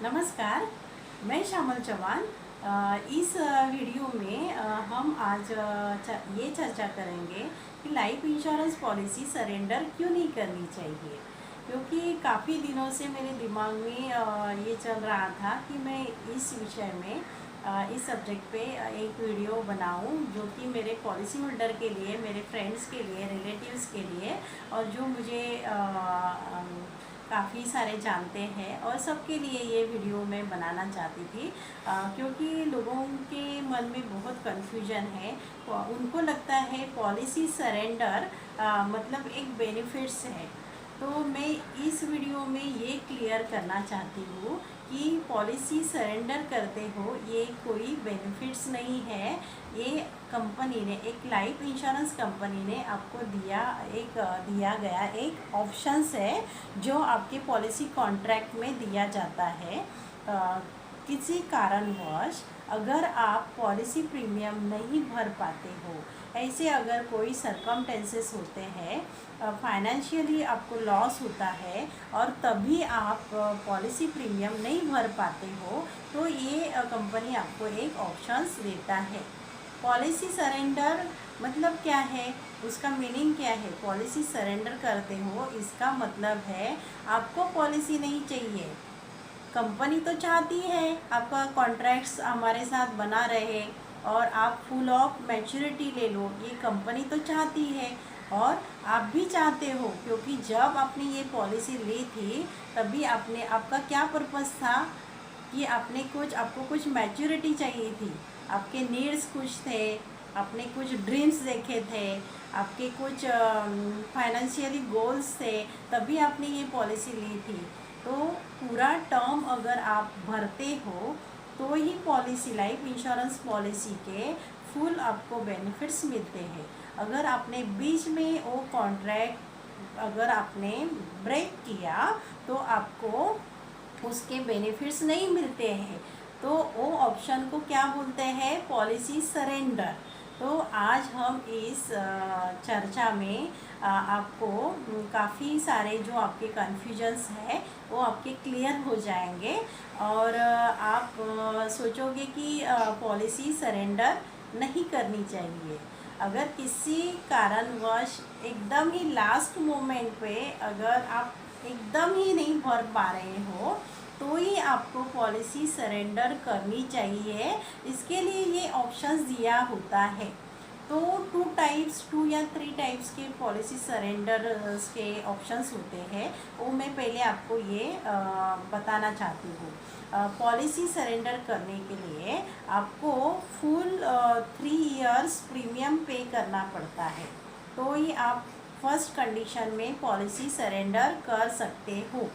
नमस्कार, मैं श्यामल चौहान। इस वीडियो में हम आज ये चर्चा करेंगे कि लाइफ इंश्योरेंस पॉलिसी सरेंडर क्यों नहीं करनी चाहिए। क्योंकि काफ़ी दिनों से मेरे दिमाग में ये चल रहा था कि मैं इस विषय में इस सब्जेक्ट पे एक वीडियो बनाऊं जो कि मेरे पॉलिसी होल्डर के लिए, मेरे फ्रेंड्स के लिए, रिलेटिव्स के लिए और जो मुझे काफ़ी सारे जानते हैं और सबके लिए ये वीडियो मैं बनाना चाहती थी। क्योंकि लोगों के मन में बहुत कन्फ्यूजन है। उनको लगता है पॉलिसी सरेंडर मतलब एक बेनिफिट्स है। तो मैं इस वीडियो में ये क्लियर करना चाहती हूँ कि पॉलिसी सरेंडर करते हो ये कोई बेनिफिट्स नहीं है। ये कंपनी ने, एक लाइफ इंश्योरेंस कंपनी ने आपको दिया गया एक ऑप्शंस है जो आपके पॉलिसी कॉन्ट्रैक्ट में दिया जाता है। किसी कारणवश अगर आप पॉलिसी प्रीमियम नहीं भर पाते हो, ऐसे अगर कोई सरकमटेंसेस होते हैं, फाइनेंशियली आपको लॉस होता है और तभी आप पॉलिसी प्रीमियम नहीं भर पाते हो, तो ये कंपनी आपको एक ऑप्शंस देता है। पॉलिसी सरेंडर मतलब क्या है, उसका मीनिंग क्या है। पॉलिसी सरेंडर करते हो इसका मतलब है आपको पॉलिसी नहीं चाहिए। कंपनी तो चाहती है आपका कॉन्ट्रैक्ट्स हमारे साथ बना रहे और आप फुल ऑफ मैच्योरिटी ले लो, ये कंपनी तो चाहती है और आप भी चाहते हो। क्योंकि जब आपने ये पॉलिसी ली थी तभी आपका क्या पर्पस था कि आपको कुछ मैच्योरिटी चाहिए थी, आपके नीड्स कुछ थे, आपने कुछ ड्रीम्स देखे थे, आपके कुछ फाइनेंशियली गोल्स थे, तभी आपने ये पॉलिसी ली थी। तो पूरा टर्म अगर आप भरते हो तो ही पॉलिसी, लाइफ इंश्योरेंस पॉलिसी के फुल आपको बेनिफिट्स मिलते हैं। अगर आपने बीच में वो कॉन्ट्रैक्ट अगर आपने ब्रेक किया तो आपको उसके बेनिफिट्स नहीं मिलते हैं। तो वो ऑप्शन को क्या बोलते हैं, पॉलिसी सरेंडर। तो आज हम इस चर्चा में आपको काफ़ी सारे जो आपके कन्फ्यूजन्स है वो आपके क्लियर हो जाएंगे और आप सोचोगे कि पॉलिसी सरेंडर नहीं करनी चाहिए। अगर किसी कारणवश एकदम ही लास्ट मोमेंट पे अगर आप एकदम ही नहीं भर पा रहे हो तो ही आपको पॉलिसी सरेंडर करनी चाहिए। इसके लिए ये ऑप्शंस दिया होता है। तो टू या थ्री टाइप्स के पॉलिसी सरेंडर के ऑप्शंस होते हैं, वो मैं पहले आपको ये बताना चाहती हूँ। पॉलिसी सरेंडर करने के लिए आपको फुल 3 इयर्स प्रीमियम पे करना पड़ता है, तो ही आप फर्स्ट कंडीशन में पॉलिसी सरेंडर कर सकते हो।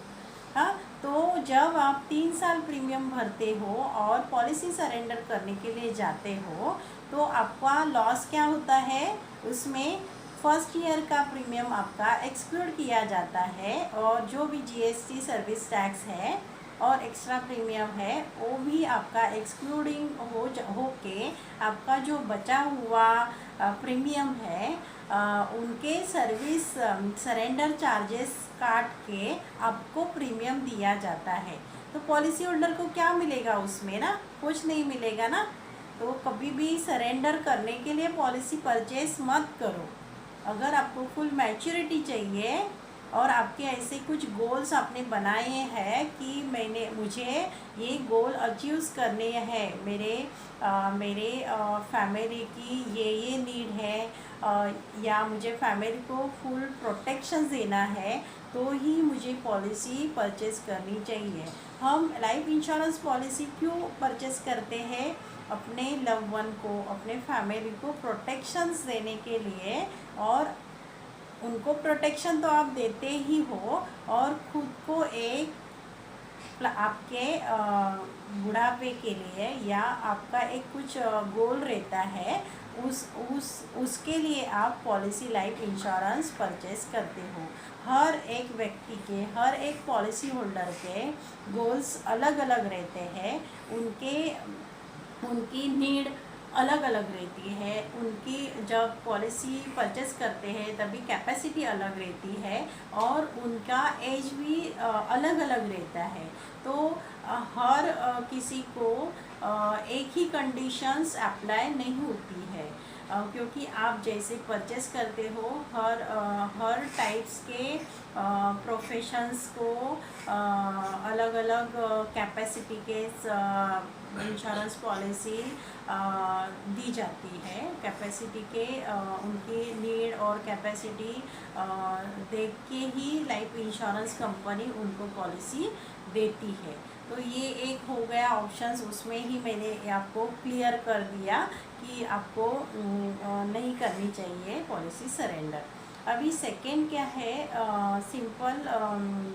हाँ, तो जब आप 3 साल प्रीमियम भरते हो और पॉलिसी सरेंडर करने के लिए जाते हो तो आपका लॉस क्या होता है, उसमें फर्स्ट ईयर का प्रीमियम आपका एक्सक्लूड किया जाता है और जो भी जीएसटी सर्विस टैक्स है और एक्स्ट्रा प्रीमियम है वो भी आपका एक्सक्लूडिंग हो के आपका जो बचा हुआ प्रीमियम है उनके सर्विस सरेंडर चार्जेस काट के आपको प्रीमियम दिया जाता है। तो पॉलिसी होल्डर को क्या मिलेगा उसमें, ना कुछ नहीं मिलेगा ना। तो कभी भी सरेंडर करने के लिए पॉलिसी परचेस मत करो। अगर आपको फुल मैच्योरिटी चाहिए और आपके ऐसे कुछ गोल्स आपने बनाए हैं कि मुझे ये गोल अचीव करने हैं, मेरे फैमिली की ये नीड है या मुझे फैमिली को फुल प्रोटेक्शन देना है, तो ही मुझे पॉलिसी परचेस करनी चाहिए। हम लाइफ इंश्योरेंस पॉलिसी क्यों परचेस करते हैं, अपने लव वन को, अपने फैमिली को प्रोटेक्शंस देने के लिए। और उनको प्रोटेक्शन तो आप देते ही हो और खुद को एक आपके बुढ़ापे के लिए या आपका एक कुछ गोल रहता है, उसके लिए आप पॉलिसी लाइफ इंश्योरेंस परचेस करते हो। हर एक व्यक्ति के, हर एक पॉलिसी होल्डर के गोल्स अलग अलग रहते हैं, उनकी नीड अलग अलग रहती है। उनकी जब पॉलिसी परचेस करते हैं तभी कैपेसिटी अलग रहती है और उनका एज भी अलग अलग रहता है। तो हर किसी को एक ही कंडीशंस अप्लाई नहीं होती है, क्योंकि आप जैसे परचेस करते हो हर टाइप्स के प्रोफेशंस को अलग अलग कैपेसिटी के इंश्योरेंस पॉलिसी दी जाती है। कैपेसिटी के उनकी नीड और कैपेसिटी देख के ही लाइफ इंश्योरेंस कंपनी उनको पॉलिसी देती है। तो ये एक हो गया ऑप्शंस, उसमें ही मैंने आपको क्लियर कर दिया कि आपको नहीं करनी चाहिए पॉलिसी सरेंडर। अभी सेकेंड क्या है, सिंपल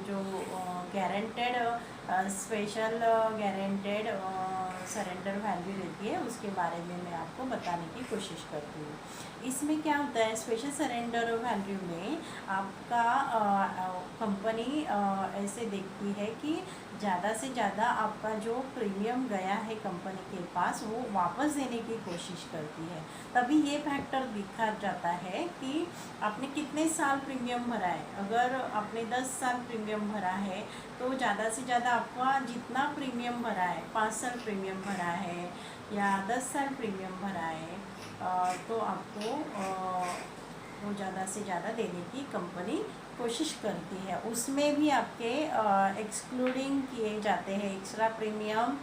जो guaranteed special guaranteed surrender value रहती है उसके बारे में मैं आपको बताने की कोशिश करती हूँ। इसमें क्या होता है, स्पेशल सरेंडर वैल्यू में आपका कंपनी ऐसे देखती है कि ज़्यादा से ज़्यादा आपका जो प्रीमियम गया है कंपनी के पास वो वापस देने की कोशिश करती है। तभी ये फैक्टर दिखा जाता है कि आपने कितने साल प्रीमियम भरा है। अगर आपने 10 साल प्रीमियम भरा है तो ज़्यादा से ज़्यादा आपका जितना प्रीमियम भरा है, 5 साल प्रीमियम भरा है या 10 साल प्रीमियम भरा है, तो आपको वो ज़्यादा से ज़्यादा देने की कंपनी कोशिश करती है। उसमें भी आपके एक्सक्लूडिंग किए जाते हैं एक्स्ट्रा प्रीमियम,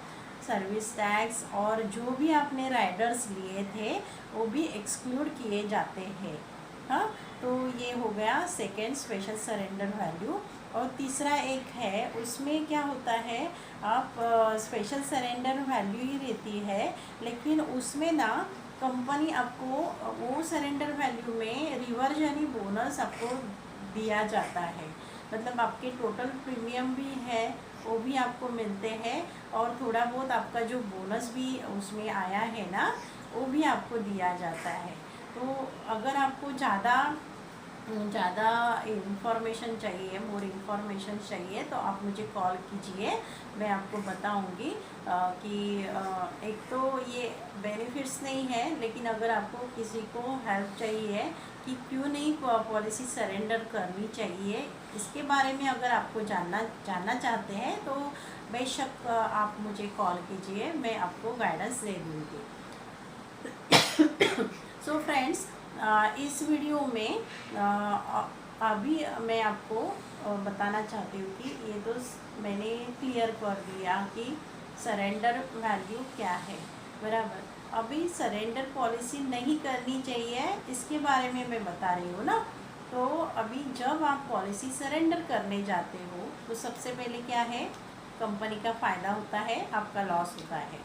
सर्विस टैक्स और जो भी आपने राइडर्स लिए थे वो भी एक्सक्लूड किए जाते हैं। हाँ, तो ये हो गया सेकेंड स्पेशल सरेंडर वैल्यू। और तीसरा एक है, उसमें क्या होता है, आप स्पेशल सरेंडर वैल्यू ही रहती है लेकिन उसमें ना कंपनी आपको वो सरेंडर वैल्यू में रिवर्स यानी बोनस आपको दिया जाता है। मतलब आपके टोटल प्रीमियम भी है वो भी आपको मिलते हैं और थोड़ा बहुत आपका जो बोनस भी उसमें आया है ना वो भी आपको दिया जाता है। तो अगर आपको ज़्यादा इंफॉर्मेशन चाहिए, मोर इंफॉर्मेशन चाहिए तो आप मुझे कॉल कीजिए, मैं आपको बताऊंगी कि एक तो ये बेनिफिट्स नहीं है लेकिन अगर आपको किसी को हेल्प चाहिए कि क्यों नहीं पॉलिसी सरेंडर करनी चाहिए इसके बारे में अगर आपको जानना चाहते हैं तो बेशक आप मुझे कॉल कीजिए, मैं आपको गाइडेंस दे दूँगी। सो फ्रेंड्स, इस वीडियो में अभी मैं आपको बताना चाहती हूँ कि ये तो मैंने क्लियर कर दिया कि सरेंडर वैल्यू क्या है, बराबर। अभी सरेंडर पॉलिसी नहीं करनी चाहिए इसके बारे में मैं बता रही हूँ ना। तो अभी जब आप पॉलिसी सरेंडर करने जाते हो तो सबसे पहले क्या है, कंपनी का फ़ायदा होता है, आपका लॉस होता है।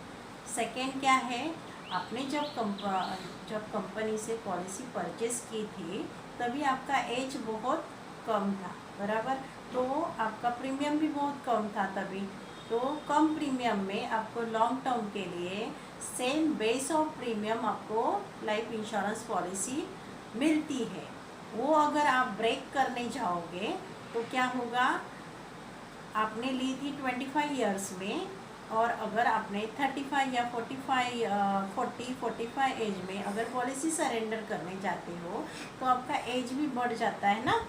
सेकेंड क्या है, आपने जब कंपनी से पॉलिसी परचेस की थी तभी आपका एज बहुत कम था, बराबर। तो आपका प्रीमियम भी बहुत कम था तभी। तो कम प्रीमियम में आपको लॉन्ग टर्म के लिए सेम बेस ऑफ प्रीमियम आपको लाइफ इंश्योरेंस पॉलिसी मिलती है। वो अगर आप ब्रेक करने जाओगे तो क्या होगा, आपने ली थी 25 ईयर्स में और अगर आपने 35 या 45 एज में अगर पॉलिसी सरेंडर करने जाते हो तो आपका एज भी बढ़ जाता है ना।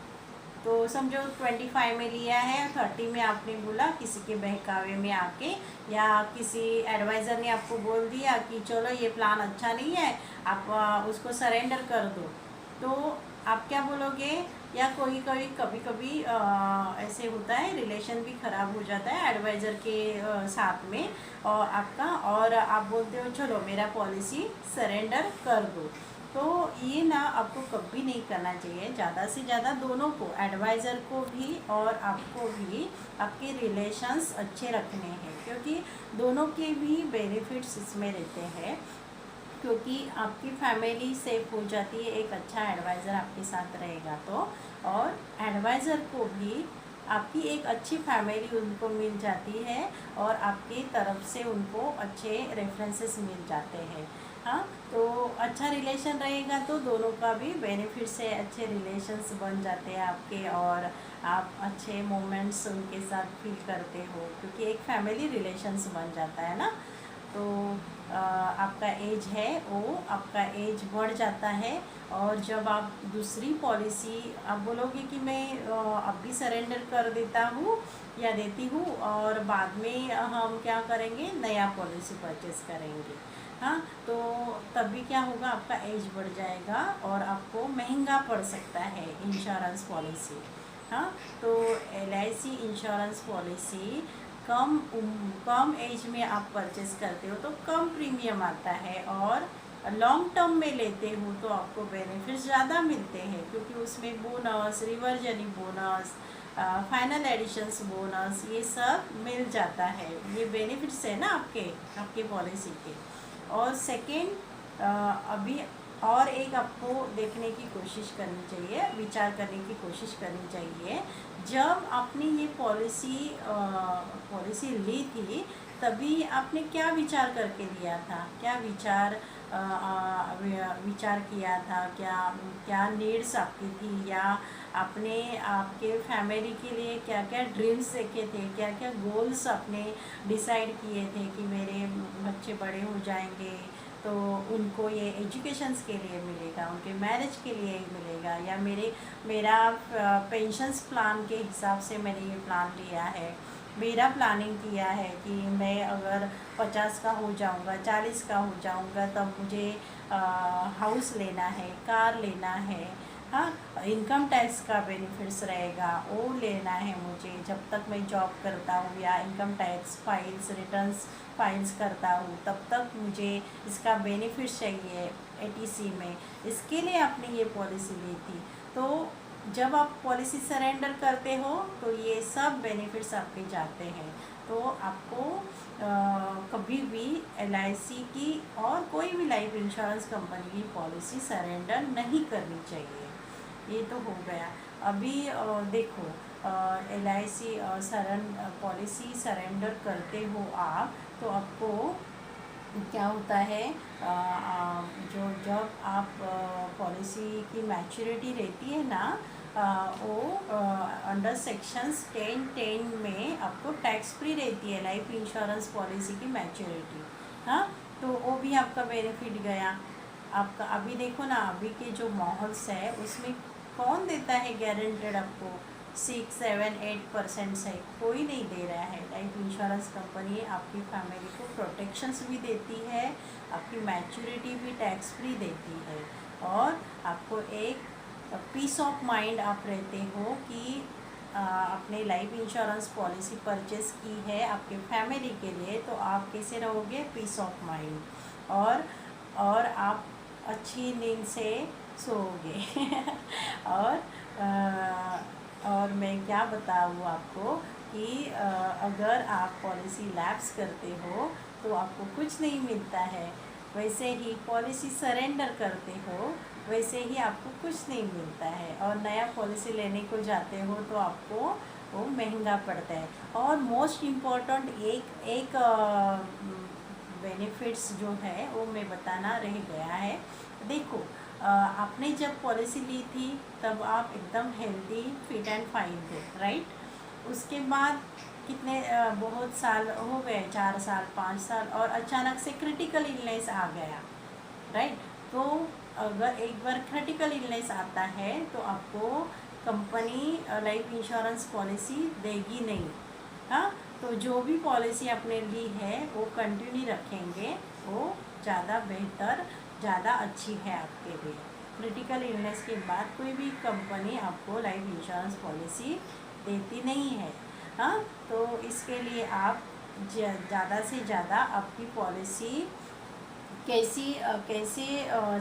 तो समझो 25 में लिया है, 30 में आपने बोला किसी के बहकावे में आके या किसी एडवाइज़र ने आपको बोल दिया कि चलो ये प्लान अच्छा नहीं है, आप उसको सरेंडर कर दो, तो आप क्या बोलोगे। या कभी कभी ऐसे होता है, रिलेशन भी ख़राब हो जाता है एडवाइज़र के साथ में और आपका, और आप बोलते हो चलो मेरा पॉलिसी सरेंडर कर दो। तो ये ना आपको कभी नहीं करना चाहिए। ज़्यादा से ज़्यादा दोनों को, एडवाइज़र को भी और आपको भी, आपके रिलेशंस अच्छे रखने हैं क्योंकि दोनों के भी बेनिफिट्स इसमें रहते हैं। क्योंकि आपकी फैमिली सेफ हो जाती है, एक अच्छा एडवाइज़र आपके साथ रहेगा तो, और एडवाइज़र को भी आपकी एक अच्छी फैमिली उनको मिल जाती है और आपकी तरफ से उनको अच्छे रेफरेंसेस मिल जाते हैं। हाँ, तो अच्छा रिलेशन रहेगा तो दोनों का भी बेनिफिट से अच्छे रिलेशंस बन जाते हैं आपके और आप अच्छे मोमेंट्स उनके साथ फील करते हो क्योंकि एक फैमिली रिलेशंस बन जाता है ना। तो आपका एज है वो आपका एज बढ़ जाता है। और जब आप दूसरी पॉलिसी आप बोलोगे कि मैं अभी सरेंडर कर देता हूँ या देती हूँ और बाद में हम क्या करेंगे, नया पॉलिसी परचेस करेंगे, हाँ, तो तभी क्या होगा, आपका एज बढ़ जाएगा और आपको महंगा पड़ सकता है इंश्योरेंस पॉलिसी। हाँ, तो LIC इंश्योरेंस पॉलिसी कम एज में आप परचेस करते हो तो कम प्रीमियम आता है, और लॉन्ग टर्म में लेते हो तो आपको बेनिफिट्स ज़्यादा मिलते हैं, क्योंकि उसमें bonus, reversionary bonus, final additions bonus ये सब मिल जाता है। ये बेनिफिट्स है ना आपके पॉलिसी के। और सेकेंड, अभी और एक आपको देखने की कोशिश करनी चाहिए, विचार करने की कोशिश करनी चाहिए। जब आपने ये पॉलिसी ली थी तभी आपने क्या विचार करके लिया था, क्या विचार किया था, क्या क्या नीड्स आपकी थी, या आपने आपके फैमिली के लिए क्या क्या ड्रीम्स देखे थे, क्या क्या गोल्स आपने डिसाइड किए थे कि मेरे बच्चे बड़े हो जाएंगे तो उनको ये एजुकेशंस के लिए मिलेगा, उनके मैरिज के लिए मिलेगा, या मेरा पेंशन्स प्लान के हिसाब से मैंने ये प्लान लिया है, मेरा प्लानिंग किया है कि मैं अगर 50 का हो जाऊंगा, 40 का हो जाऊंगा तब मुझे हाउस लेना है, कार लेना है, हाँ, इनकम टैक्स का बेनिफिट्स रहेगा वो लेना है मुझे जब तक मैं जॉब करता हूँ, या इनकम टैक्स रिटर्न्स फाइल्स करता हूँ तब तक मुझे इसका बेनिफिट्स चाहिए ATC में। इसके लिए आपने ये पॉलिसी ली थी। तो जब आप पॉलिसी सरेंडर करते हो तो ये सब बेनिफिट्स आपके जाते हैं। तो आपको कभी भी LIC की और कोई भी लाइफ इंश्योरेंस कंपनी की पॉलिसी सरेंडर नहीं करनी चाहिए। ये तो हो गया। अभी देखो, LIC पॉलिसी सरेंडर करते हो आप तो आपको क्या होता है, जो जब आप पॉलिसी की मैच्योरिटी रहती है ना, वो अंडर सेक्शंस 10(10) में आपको टैक्स फ्री रहती है लाइफ इंश्योरेंस पॉलिसी की मैच्योरिटी। हाँ, तो वो भी आपका बेनिफिट गया आपका। अभी देखो ना, अभी के जो माहौल्स है उसमें कौन देता है गारंटेड आपको, 6, 7, 8% है, कोई नहीं दे रहा है। लाइफ इंश्योरेंस कंपनी आपकी फैमिली को प्रोटेक्शंस भी देती है, आपकी मैच्योरिटी भी टैक्स फ्री देती है, और आपको एक पीस ऑफ माइंड आप रहते हो कि आपने लाइफ इंश्योरेंस पॉलिसी परचेस की है आपके फैमिली के लिए, तो आप कैसे रहोगे, पीस ऑफ माइंड, और आप अच्छी नींद से सोओगे और मैं क्या बताऊँ आपको कि अगर आप पॉलिसी लैप्स करते हो तो आपको कुछ नहीं मिलता है, वैसे ही पॉलिसी सरेंडर करते हो वैसे ही आपको कुछ नहीं मिलता है, और नया पॉलिसी लेने को जाते हो तो आपको वो महंगा पड़ता है। और मोस्ट इम्पॉर्टेंट एक बेनिफिट्स जो है वो मैं बताना रह गया है। देखो, आपने जब पॉलिसी ली थी तब आप एकदम हेल्दी, फिट एंड फाइन थे, राइट। उसके बाद कितने बहुत साल हो गए, 4 साल 5 साल, और अचानक से क्रिटिकल इलनेस आ गया, राइट। तो अगर एक बार क्रिटिकल इलनेस आता है तो आपको कंपनी लाइफ इंश्योरेंस पॉलिसी देगी नहीं। हाँ, तो जो भी पॉलिसी आपने ली है वो कंटिन्यू रखेंगे, वो ज़्यादा बेहतर, ज़्यादा अच्छी है आपके लिए। क्रिटिकल इलनेस के बाद कोई भी कंपनी आपको लाइफ इंश्योरेंस पॉलिसी देती नहीं है। हाँ, तो इसके लिए आप ज़्यादा से ज़्यादा आपकी पॉलिसी कैसे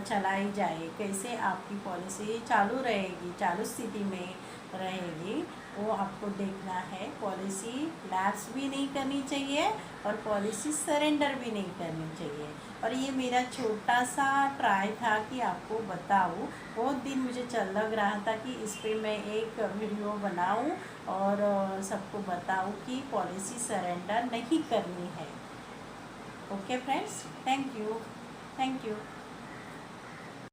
चलाई जाए, कैसे आपकी पॉलिसी चालू रहेगी, चालू स्थिति में रहेगी, वो आपको देखना है। पॉलिसी लैप्स भी नहीं करनी चाहिए और पॉलिसी सरेंडर भी नहीं करनी चाहिए। और ये मेरा छोटा सा ट्राई था कि आपको बताऊँ। बहुत दिन मुझे लग रहा था कि इस पे मैं एक वीडियो बनाऊँ और सबको बताऊँ कि पॉलिसी सरेंडर नहीं करनी है। Okay friends, thank you.